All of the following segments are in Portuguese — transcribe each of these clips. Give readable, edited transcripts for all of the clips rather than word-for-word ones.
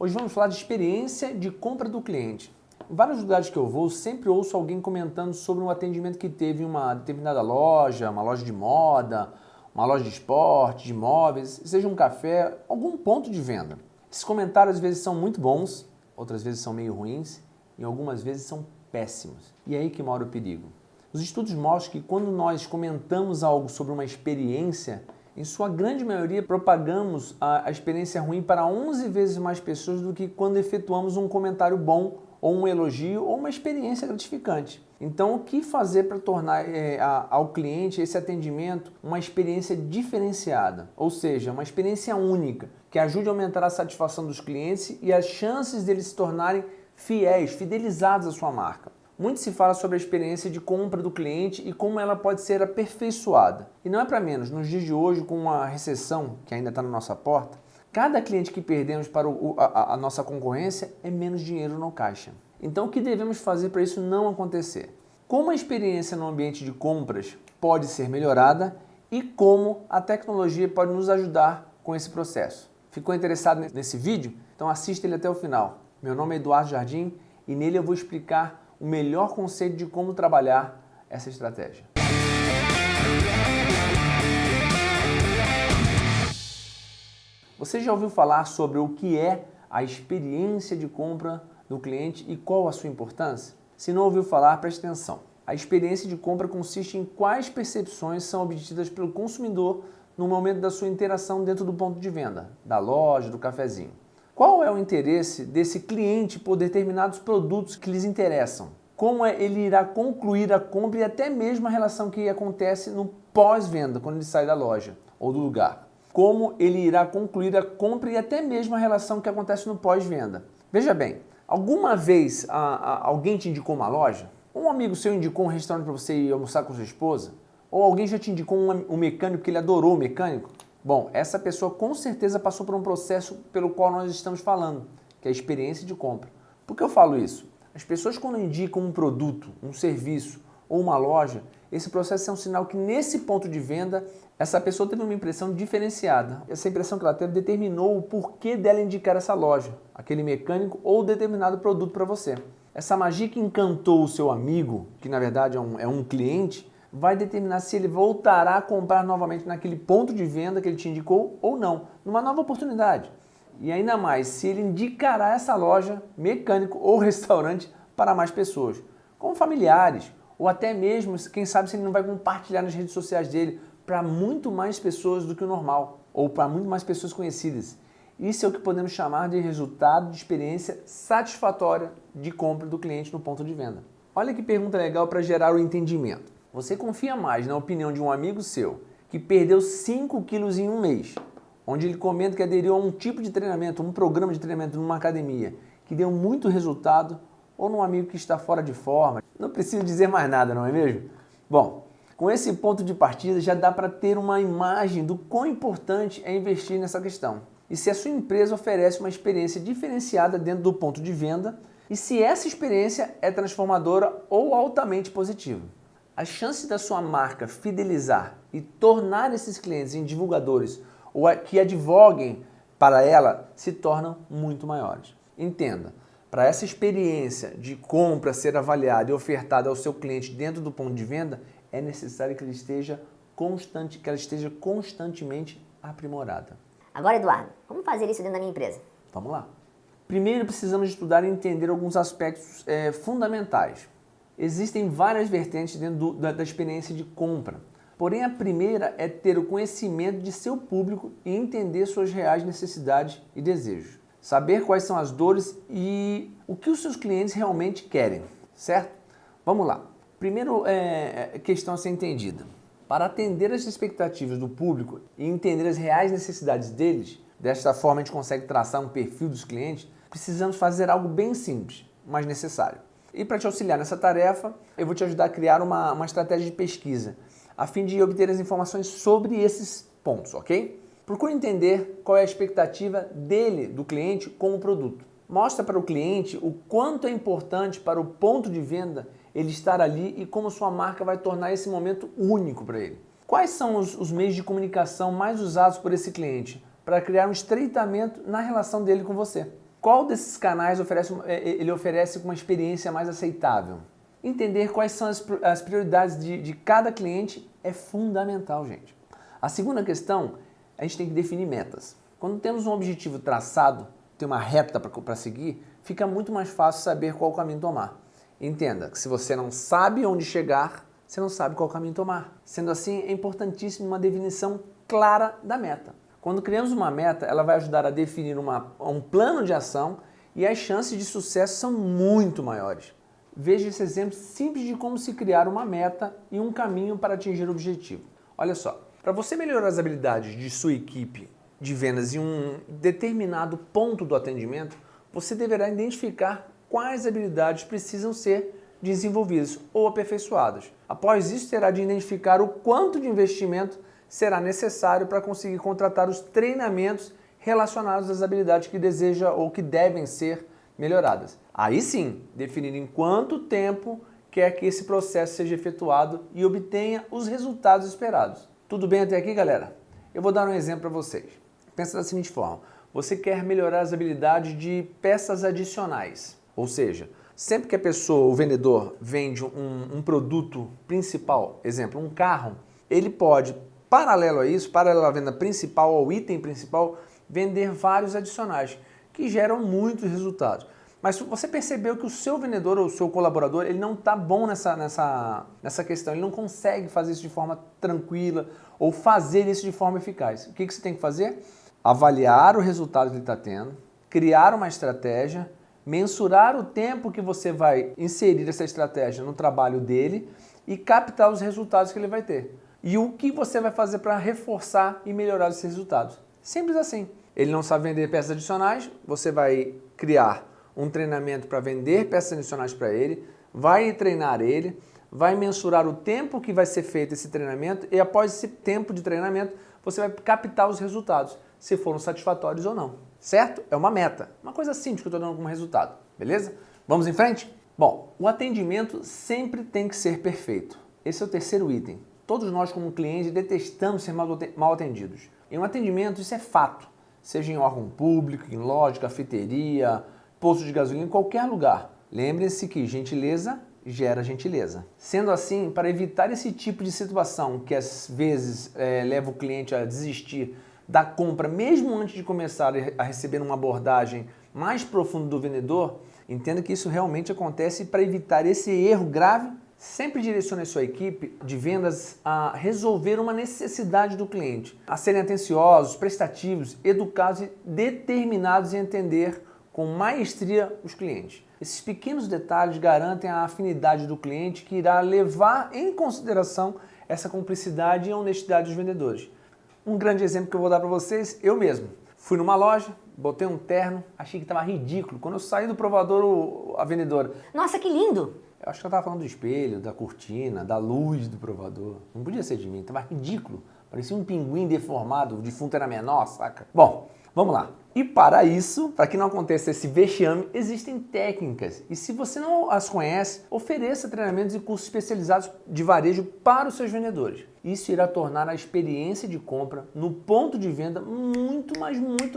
Hoje vamos falar de experiência de compra do cliente. Em vários lugares que eu vou, sempre ouço alguém comentando sobre um atendimento que teve em uma determinada loja, uma loja de moda, uma loja de esporte, de imóveis, seja um café, algum ponto de venda. Esses comentários às vezes são muito bons, outras vezes são meio ruins e algumas vezes são péssimos. E é aí que mora o perigo. Os estudos mostram que quando nós comentamos algo sobre uma experiência, em sua grande maioria propagamos a experiência ruim para 11 vezes mais pessoas do que quando efetuamos um comentário bom ou um elogio ou uma experiência gratificante. Então, o que fazer para tornar ao cliente esse atendimento uma experiência diferenciada? Ou seja, uma experiência única, que ajude a aumentar a satisfação dos clientes e as chances deles se tornarem fiéis, fidelizados à sua marca. Muito se fala sobre a experiência de compra do cliente e como ela pode ser aperfeiçoada. E não é para menos, nos dias de hoje, com a recessão que ainda está na nossa porta, cada cliente que perdemos para a nossa concorrência é menos dinheiro no caixa. Então, o que devemos fazer para isso não acontecer? Como a experiência no ambiente de compras pode ser melhorada e como a tecnologia pode nos ajudar com esse processo? Ficou interessado nesse vídeo? Então assista ele até o final. Meu nome é Eduardo Jardim e nele eu vou explicar o melhor conceito de como trabalhar essa estratégia. Você já ouviu falar sobre o que é a experiência de compra do cliente e qual a sua importância? Se não ouviu falar, preste atenção. A experiência de compra consiste em quais percepções são obtidas pelo consumidor no momento da sua interação dentro do ponto de venda, da loja, do cafezinho. Qual é o interesse desse cliente por determinados produtos que lhes interessam? Como ele irá concluir a compra e até mesmo a relação que acontece no pós-venda, quando ele sai da loja ou do lugar? Como ele irá concluir a compra e até mesmo a relação que acontece no pós-venda? Veja bem, alguma vez alguém te indicou uma loja? Um amigo seu indicou um restaurante para você ir almoçar com sua esposa? Ou alguém já te indicou um mecânico que ele adorou o mecânico? Bom, essa pessoa com certeza passou por um processo pelo qual nós estamos falando, que é a experiência de compra. Por que eu falo isso? As pessoas quando indicam um produto, um serviço ou uma loja, esse processo é um sinal que nesse ponto de venda, essa pessoa teve uma impressão diferenciada. Essa impressão que ela teve determinou o porquê dela indicar essa loja, aquele mecânico ou determinado produto para você. Essa magia que encantou o seu amigo, que na verdade é um cliente, vai determinar se ele voltará a comprar novamente naquele ponto de venda que ele te indicou ou não, numa nova oportunidade. E ainda mais, se ele indicará essa loja, mecânico ou restaurante para mais pessoas, como familiares, ou até mesmo, quem sabe, se ele não vai compartilhar nas redes sociais dele para muito mais pessoas do que o normal, ou para muito mais pessoas conhecidas. Isso é o que podemos chamar de resultado de experiência satisfatória de compra do cliente no ponto de venda. Olha que pergunta legal para gerar o entendimento. Você confia mais na opinião de um amigo seu que perdeu 5 quilos em um mês, onde ele comenta que aderiu a um tipo de treinamento, um programa de treinamento numa academia, que deu muito resultado, ou num amigo que está fora de forma? Não preciso dizer mais nada, não é mesmo? Bom, com esse ponto de partida já dá para ter uma imagem do quão importante é investir nessa questão. E se a sua empresa oferece uma experiência diferenciada dentro do ponto de venda, e se essa experiência é transformadora ou altamente positiva. As chances da sua marca fidelizar e tornar esses clientes em divulgadores ou que advoguem para ela se tornam muito maiores. Entenda, para essa experiência de compra ser avaliada e ofertada ao seu cliente dentro do ponto de venda, é necessário que ela esteja constantemente aprimorada. Agora, Eduardo, como fazer isso dentro da minha empresa? Vamos lá. Primeiro precisamos estudar e entender alguns aspectos fundamentais. Existem várias vertentes dentro da experiência de compra. Porém, a primeira é ter o conhecimento de seu público e entender suas reais necessidades e desejos. Saber quais são as dores e o que os seus clientes realmente querem, certo? Vamos lá. Primeiro, questão a ser entendida. Para atender as expectativas do público e entender as reais necessidades deles, desta forma a gente consegue traçar um perfil dos clientes, precisamos fazer algo bem simples, mas necessário. E para te auxiliar nessa tarefa, eu vou te ajudar a criar uma estratégia de pesquisa, a fim de obter as informações sobre esses pontos, ok? Procure entender qual é a expectativa dele, do cliente, com o produto. Mostra para o cliente o quanto é importante para o ponto de venda ele estar ali e como sua marca vai tornar esse momento único para ele. Quais são os meios de comunicação mais usados por esse cliente para criar um estreitamento na relação dele com você? Qual desses canais ele oferece uma experiência mais aceitável? Entender quais são as prioridades de cada cliente é fundamental, gente. A segunda questão, a gente tem que definir metas. Quando temos um objetivo traçado, tem uma reta para seguir, fica muito mais fácil saber qual caminho tomar. Entenda que se você não sabe onde chegar, você não sabe qual caminho tomar. Sendo assim, é importantíssimo uma definição clara da meta. Quando criamos uma meta, ela vai ajudar a definir um plano de ação e as chances de sucesso são muito maiores. Veja esse exemplo simples de como se criar uma meta e um caminho para atingir o objetivo. Olha só, para você melhorar as habilidades de sua equipe de vendas em um determinado ponto do atendimento, você deverá identificar quais habilidades precisam ser desenvolvidas ou aperfeiçoadas. Após isso, terá de identificar o quanto de investimento será necessário para conseguir contratar os treinamentos relacionados às habilidades que deseja ou que devem ser melhoradas. Aí sim, definir em quanto tempo quer que esse processo seja efetuado e obtenha os resultados esperados. Tudo bem até aqui, galera? Eu vou dar um exemplo para vocês. Pensa da seguinte forma: você quer melhorar as habilidades de peças adicionais, ou seja, sempre que a pessoa, o vendedor, vende um produto principal, exemplo, um carro, ele pode, paralelo a isso, paralelo à venda principal, ao item principal, vender vários adicionais que geram muitos resultados. Mas se você percebeu que o seu vendedor ou o seu colaborador ele não está bom nessa questão, ele não consegue fazer isso de forma tranquila ou fazer isso de forma eficaz, o que você tem que fazer? Avaliar o resultado que ele está tendo, criar uma estratégia, mensurar o tempo que você vai inserir essa estratégia no trabalho dele e captar os resultados que ele vai ter. E o que você vai fazer para reforçar e melhorar esses resultados. Simples assim. Ele não sabe vender peças adicionais, você vai criar um treinamento para vender peças adicionais para ele, vai treinar ele, vai mensurar o tempo que vai ser feito esse treinamento e após esse tempo de treinamento você vai captar os resultados, se foram satisfatórios ou não. Certo? É uma meta, uma coisa simples que eu estou dando como resultado, beleza? Vamos em frente? Bom, o atendimento sempre tem que ser perfeito. Esse é o terceiro item. Todos nós como clientes detestamos ser mal atendidos. Em um atendimento isso é fato, seja em órgão público, em loja, cafeteria, posto de gasolina, em qualquer lugar. Lembre-se que gentileza gera gentileza. Sendo assim, para evitar esse tipo de situação que às vezes leva o cliente a desistir da compra, mesmo antes de começar a receber uma abordagem mais profunda do vendedor, entenda que isso realmente acontece. Para evitar esse erro grave, sempre direcione a sua equipe de vendas a resolver uma necessidade do cliente, a serem atenciosos, prestativos, educados e determinados em entender com maestria os clientes. Esses pequenos detalhes garantem a afinidade do cliente que irá levar em consideração essa cumplicidade e honestidade dos vendedores. Um grande exemplo que eu vou dar para vocês, eu mesmo. Fui numa loja, botei um terno, achei que estava ridículo. Quando eu saí do provador, a vendedora... Nossa, que lindo! Eu acho que ela estava falando do espelho, da cortina, da luz do provador. Não podia ser de mim, estava ridículo. Parecia um pinguim deformado, o defunto era menor, saca? Bom, vamos lá. E para isso, para que não aconteça esse vexame, existem técnicas. E se você não as conhece, ofereça treinamentos e cursos especializados de varejo para os seus vendedores. Isso irá tornar a experiência de compra no ponto de venda muito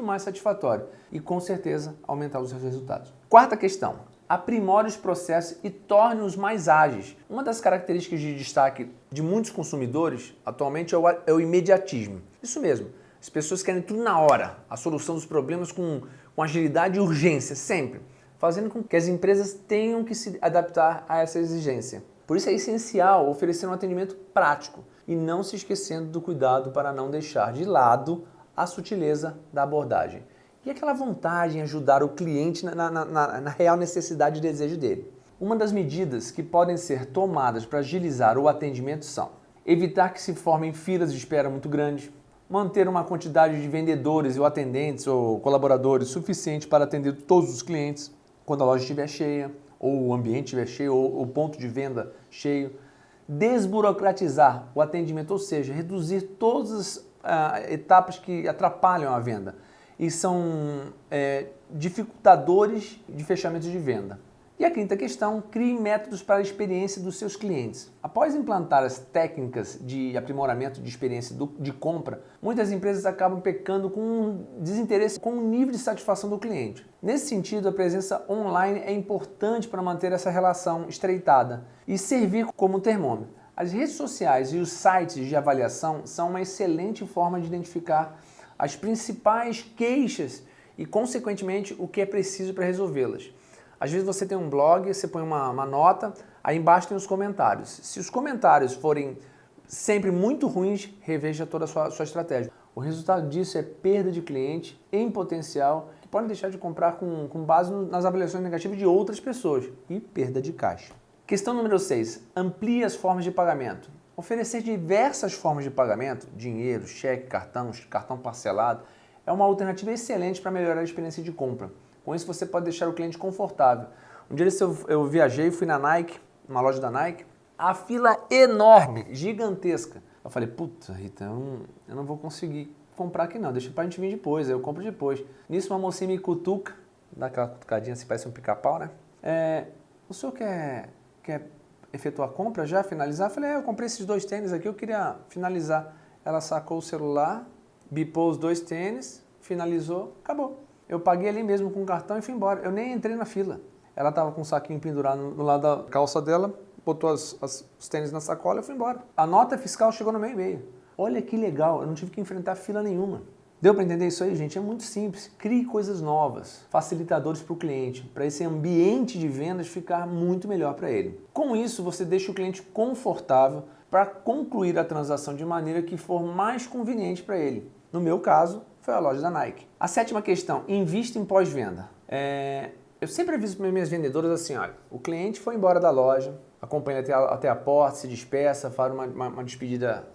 mais satisfatória e com certeza aumentar os seus resultados. Quarta questão: aprimore os processos e torne-os mais ágeis. Uma das características de destaque de muitos consumidores atualmente é o imediatismo. Isso mesmo. As pessoas querem tudo na hora, a solução dos problemas com agilidade e urgência, sempre, fazendo com que as empresas tenham que se adaptar a essa exigência. Por isso é essencial oferecer um atendimento prático e não se esquecendo do cuidado para não deixar de lado a sutileza da abordagem e aquela vontade em ajudar o cliente na real necessidade e desejo dele. Uma das medidas que podem ser tomadas para agilizar o atendimento são evitar que se formem filas de espera muito grandes, manter uma quantidade de vendedores ou atendentes ou colaboradores suficiente para atender todos os clientes quando a loja estiver cheia, ou o ambiente estiver cheio, ou o ponto de venda cheio. Desburocratizar o atendimento, ou seja, reduzir todas as etapas que atrapalham a venda e são dificultadores de fechamento de venda. E a quinta questão, crie métodos para a experiência dos seus clientes. Após implantar as técnicas de aprimoramento de experiência de compra, muitas empresas acabam pecando com um desinteresse com o nível de satisfação do cliente. Nesse sentido, a presença online é importante para manter essa relação estreitada e servir como termômetro. As redes sociais e os sites de avaliação são uma excelente forma de identificar as principais queixas e, consequentemente, o que é preciso para resolvê-las. Às vezes você tem um blog, você põe uma nota, aí embaixo tem os comentários. Se os comentários forem sempre muito ruins, reveja toda a sua estratégia. O resultado disso é perda de cliente em potencial, que podem deixar de comprar com base nas avaliações negativas de outras pessoas, e perda de caixa. Questão número 6. Amplie as formas de pagamento. Oferecer diversas formas de pagamento, dinheiro, cheque, cartão parcelado, é uma alternativa excelente para melhorar a experiência de compra. Com isso você pode deixar o cliente confortável. Um dia eu viajei, fui na Nike, uma loja da Nike, a fila enorme, gigantesca. Eu falei, puta Rita, eu não vou conseguir comprar aqui não, deixa pra gente vir depois, aí eu compro depois. Nisso uma mocinha me cutuca, dá aquela cutucadinha assim, parece um pica-pau, né? O senhor quer efetuar a compra já, finalizar? Eu falei, eu comprei esses 2 tênis aqui, eu queria finalizar. Ela sacou o celular, bipou os 2 tênis, finalizou, acabou. Eu paguei ali mesmo com o cartão e fui embora. Eu nem entrei na fila. Ela estava com um saquinho pendurado do lado da calça dela, botou os tênis na sacola e fui embora. A nota fiscal chegou no meu e-mail. Olha que legal, eu não tive que enfrentar fila nenhuma. Deu para entender isso aí, gente? É muito simples. Crie coisas novas, facilitadores para o cliente, para esse ambiente de vendas ficar muito melhor para ele. Com isso, você deixa o cliente confortável para concluir a transação de maneira que for mais conveniente para ele. No meu caso, foi a loja da Nike. A 7ª questão, invista em pós-venda. Eu sempre aviso para minhas vendedoras assim, olha, o cliente foi embora da loja, acompanha até a porta, se despeça, faz uma despedida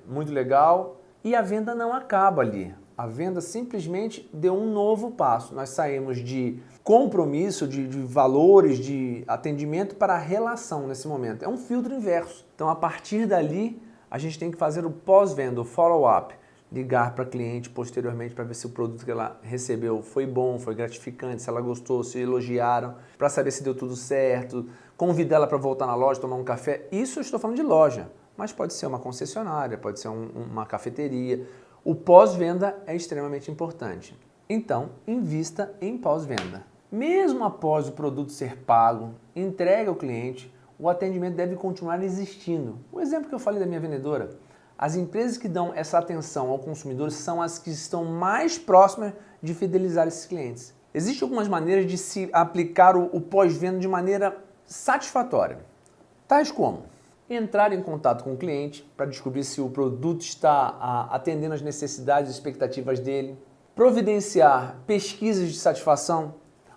muito legal e a venda não acaba ali. A venda simplesmente deu um novo passo. Nós saímos de compromisso, de valores, de atendimento para a relação nesse momento. É um filtro inverso. Então, a partir dali, a gente tem que fazer o pós-venda, o follow-up. Ligar para a cliente posteriormente para ver se o produto que ela recebeu foi bom, foi gratificante, se ela gostou, se elogiaram, para saber se deu tudo certo, convidar ela para voltar na loja, tomar um café. Isso eu estou falando de loja, mas pode ser uma concessionária, pode ser uma cafeteria. O pós-venda é extremamente importante. Então, invista em pós-venda. Mesmo após o produto ser pago, entregue ao cliente, o atendimento deve continuar existindo. O exemplo que eu falei da minha vendedora. As empresas que dão essa atenção ao consumidor são as que estão mais próximas de fidelizar esses clientes. Existem algumas maneiras de se aplicar o pós-venda de maneira satisfatória. Tais como entrar em contato com o cliente para descobrir se o produto está atendendo às necessidades e expectativas dele, providenciar pesquisas de satisfação.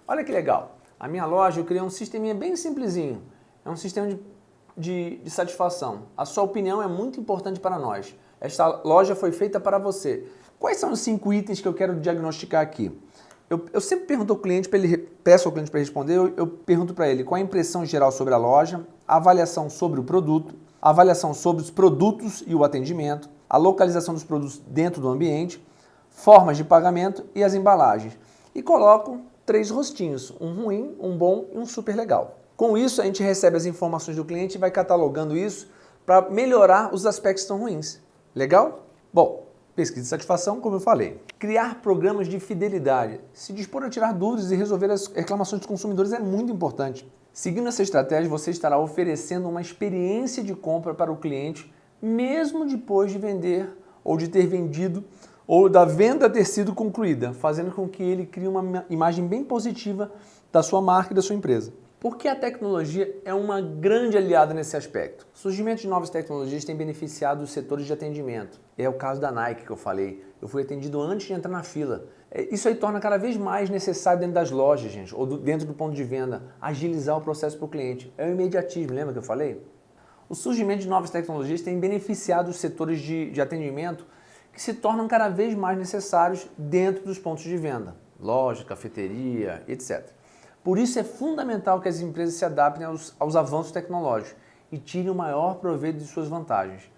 Olha que legal, a minha loja eu criei um sisteminha bem simplesinho, é um sistema de satisfação. A sua opinião é muito importante para nós. Esta loja foi feita para você. Quais são os 5 itens que eu quero diagnosticar aqui? Eu sempre pergunto ao cliente, peço ao cliente para responder, eu pergunto para ele qual a impressão geral sobre a loja, a avaliação sobre o produto, a avaliação sobre os produtos e o atendimento, a localização dos produtos dentro do ambiente, formas de pagamento e as embalagens. E coloco 3 rostinhos, um ruim, um bom e um super legal. Com isso, a gente recebe as informações do cliente e vai catalogando isso para melhorar os aspectos que estão ruins. Legal? Bom, pesquisa de satisfação, como eu falei. Criar programas de fidelidade. Se dispor a tirar dúvidas e resolver as reclamações dos consumidores é muito importante. Seguindo essa estratégia, você estará oferecendo uma experiência de compra para o cliente, mesmo depois de vender ou de ter vendido ou da venda ter sido concluída, fazendo com que ele crie uma imagem bem positiva da sua marca e da sua empresa. Porque a tecnologia é uma grande aliada nesse aspecto. O surgimento de novas tecnologias tem beneficiado os setores de atendimento. É o caso da Nike que eu falei. Eu fui atendido antes de entrar na fila. Isso aí torna cada vez mais necessário dentro das lojas, gente, ou dentro do ponto de venda, agilizar o processo para o cliente. É o imediatismo, lembra que eu falei? O surgimento de novas tecnologias tem beneficiado os setores de atendimento que se tornam cada vez mais necessários dentro dos pontos de venda. Loja, cafeteria, etc. Por isso é fundamental que as empresas se adaptem aos avanços tecnológicos e tirem o maior proveito de suas vantagens.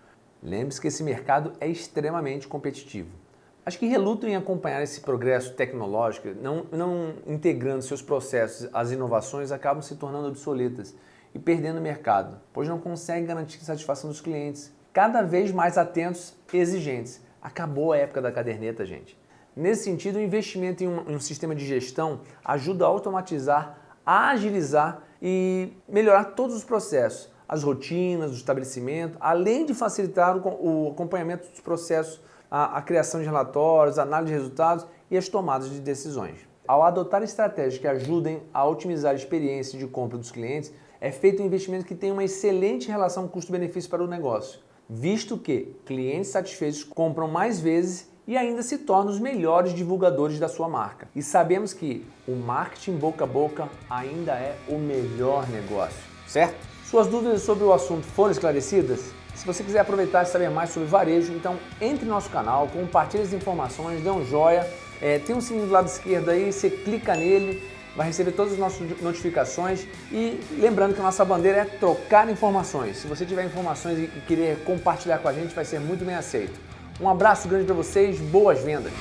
Lembre-se que esse mercado é extremamente competitivo. Acho que relutam em acompanhar esse progresso tecnológico, não integrando seus processos às inovações, acabam se tornando obsoletas e perdendo mercado, pois não conseguem garantir a satisfação dos clientes, cada vez mais atentos e exigentes. Acabou a época da caderneta, gente. Nesse sentido, o investimento em um sistema de gestão ajuda a automatizar, a agilizar e melhorar todos os processos, as rotinas do estabelecimento, além de facilitar o acompanhamento dos processos, a criação de relatórios, a análise de resultados e as tomadas de decisões. Ao adotar estratégias que ajudem a otimizar a experiência de compra dos clientes, é feito um investimento que tem uma excelente relação custo-benefício para o negócio, visto que clientes satisfeitos compram mais vezes e ainda se tornam os melhores divulgadores da sua marca. E sabemos que o marketing boca a boca ainda é o melhor negócio, certo? Suas dúvidas sobre o assunto foram esclarecidas? Se você quiser aproveitar e saber mais sobre varejo, então entre no nosso canal, compartilhe as informações, dê um joinha, tem um sininho do lado esquerdo aí, você clica nele, vai receber todas as nossas notificações e lembrando que a nossa bandeira é trocar informações. Se você tiver informações e querer compartilhar com a gente, vai ser muito bem aceito. Um abraço grande para vocês, boas vendas!